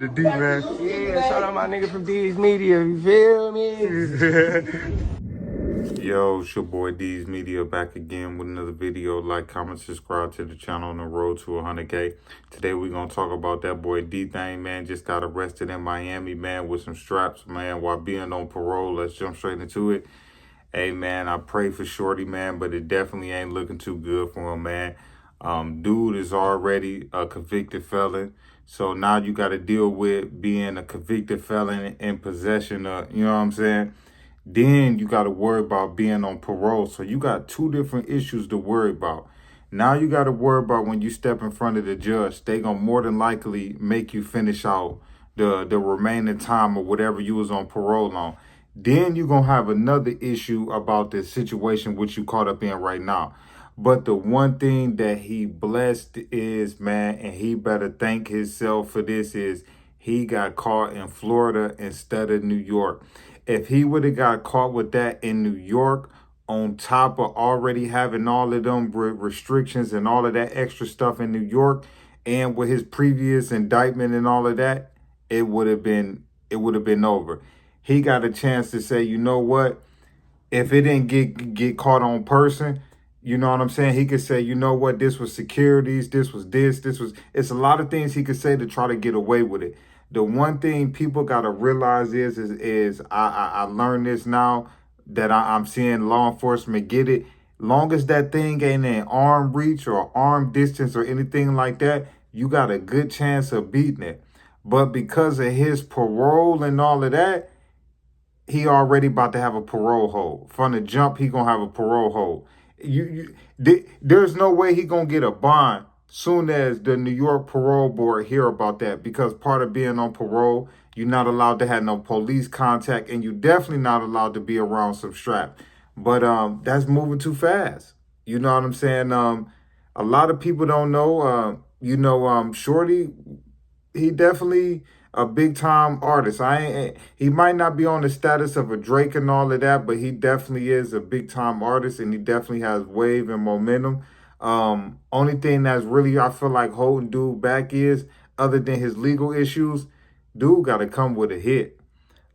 The D, man. Yeah, shout out my nigga from D's Media, you feel me? Yo, it's your boy D's Media back again with another video. Like, comment, subscribe to the channel on the road to 100K. Today we're going to talk about that boy DTHANG, man. Just got arrested in Miami, man, with some straps, man, while being on parole. Let's jump straight into it. Hey, man, I pray for Shorty, man, but it definitely ain't looking too good for him, man. Dude is already a convicted felon. So now you got to deal with being a convicted felon in possession of, you know what I'm saying? Then you got to worry about being on parole. So you got two different issues to worry about. Now you got to worry about when you step in front of the judge, they going to more than likely make you finish out the remaining time or whatever you was on parole on. Then you're going to have another issue about the situation which you caught up in right now. But the one thing that he blessed is, man, and he better thank himself for this, is he got caught in Florida instead of New York. If he would have got caught with that in New York, on top of already having all of them restrictions and all of that extra stuff in New York, and with his previous indictment and all of that, it would have been over. He got a chance to say, you know what? If it didn't get caught on person, you know what I'm saying? He could say, you know what? This was securities. This was this. This was. It's a lot of things he could say to try to get away with it. The one thing people got to realize is I learned this now that I'm seeing law enforcement get it. Long as that thing ain't in arm reach or arm distance or anything like that, you got a good chance of beating it. But because of his parole and all of that, he already about to have a parole hold. From the jump, he gonna have a parole hold. There's no way he gonna get a bond soon as the New York Parole Board hear about that, because part of being on parole, you're not allowed to have no police contact, and you definitely not allowed to be around some strap. But that's moving too fast. You know what I'm saying? A lot of people don't know. Shorty, he definitely a big time artist. He might not be on the status of a Drake and all of that, but he definitely is a big time artist, and he definitely has wave and momentum. Only thing that's really, I feel like, holding dude back is, other than his legal issues, dude got to come with a hit.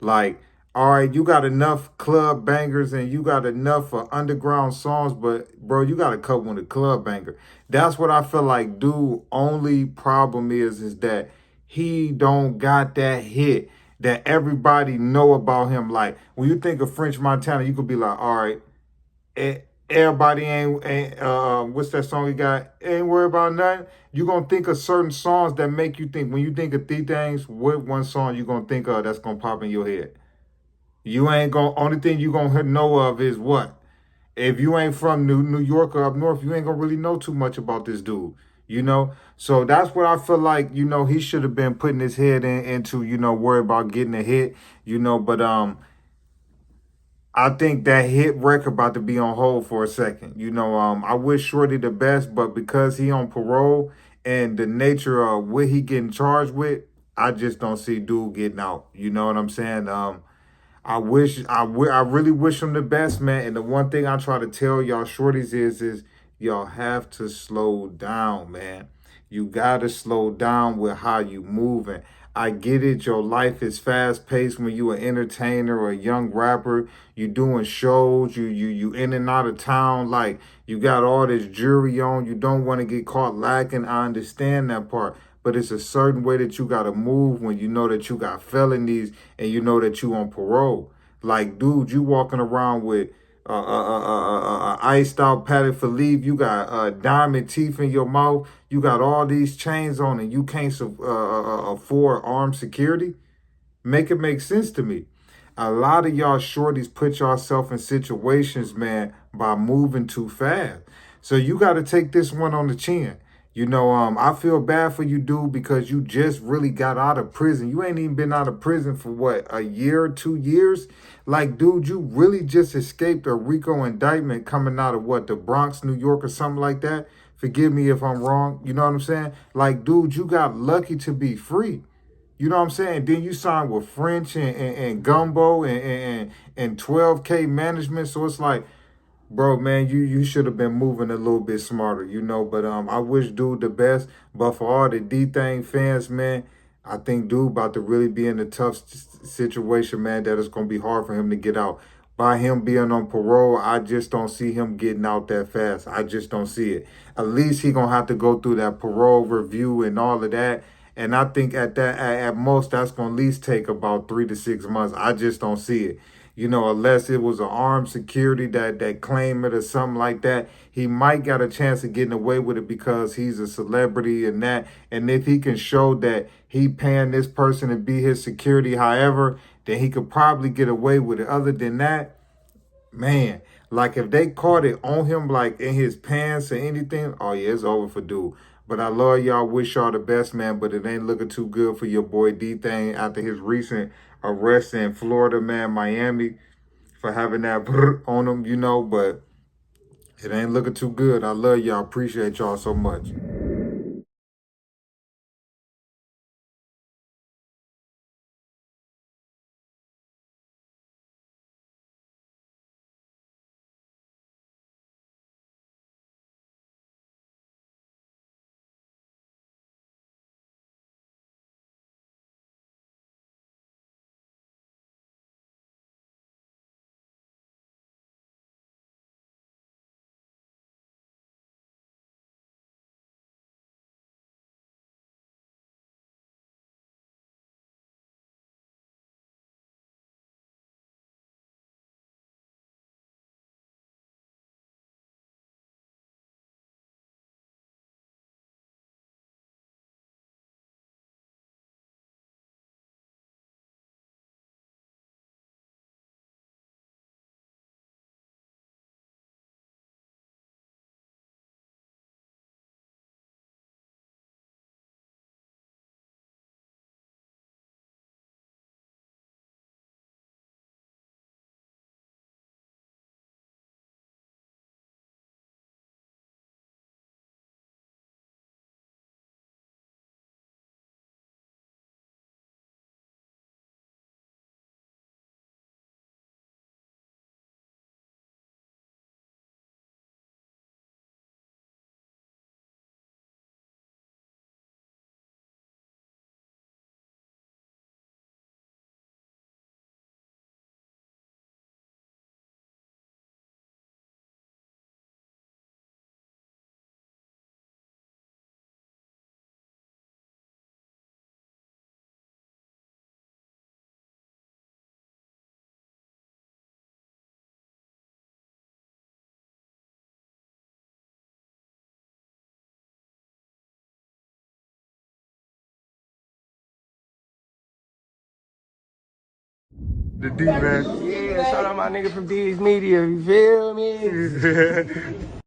Like, all right, you got enough club bangers and you got enough underground songs, but bro, you got to come with a club banger. That's what I feel like dude only problem is that he don't got that hit that everybody know about him. Like, when you think of French Montana, you could be like, all right, everybody ain't what's that song he got? Ain't worry about nothing. You gonna think of certain songs that make you think. When you think of DTHANGs, what one song you gonna think of that's gonna pop in your head? You ain't gonna, only thing you gonna know of is what? If you ain't from New York or up north, you ain't gonna really know too much about this dude, you know? So that's what I feel like, he should have been putting his head into, worry about getting a hit, but I think that hit record about to be on hold for a second. I wish Shorty the best, but because he on parole and the nature of what he getting charged with, I just don't see dude getting out. You know what I'm saying? I really wish him the best, man. And the one thing I try to tell y'all shorties is y'all have to slow down, man. You got to slow down with how you moving. I get it. Your life is fast paced when you an entertainer or a young rapper. You doing shows. You in and out of town. Like, you got all this jewelry on. You don't want to get caught lacking. I understand that part. But it's a certain way that you got to move when you know that you got felonies and you know that you on parole. Like, dude, you walking around with iced out Patek Philippe. You got diamond teeth in your mouth. You got all these chains on and you can't afford armed security. Make it make sense to me. A lot of y'all shorties put yourself in situations, man, by moving too fast. So you got to take this one on the chin. I feel bad for you, dude, because you just really got out of prison. You ain't even been out of prison for what, a year, 2 years? Like, dude, you really just escaped a RICO indictment coming out of what, the Bronx, New York or something like that? Forgive me if I'm wrong. You know what I'm saying? Like, dude, you got lucky to be free. You know what I'm saying? Then you signed with French and Gumbo and 12K management. So it's like, bro, man, you should have been moving a little bit smarter, but I wish dude the best. But for all the DTHANG fans, man, I think dude about to really be in a tough situation, man, that it's going to be hard for him to get out. By him being on parole, I just don't see him getting out that fast. I just don't see it. At least he going to have to go through that parole review and all of that. And I think at most, that's going to at least take about 3 to 6 months. I just don't see it. You know, unless it was an armed security that claimed it or something like that, he might got a chance of getting away with it because he's a celebrity and that. And if he can show that he paying this person to be his security, however, then he could probably get away with it. Other than that, man, like if they caught it on him, like in his pants or anything, oh yeah, it's over for dude. But I love y'all, wish y'all the best, man. But it ain't looking too good for your boy D-Thang after his recent arrest in Florida, man, Miami, for having that on him, you know. But it ain't looking too good. I love y'all, appreciate y'all so much. The D, man. Yeah, shout out my nigga from D's Media, you feel me?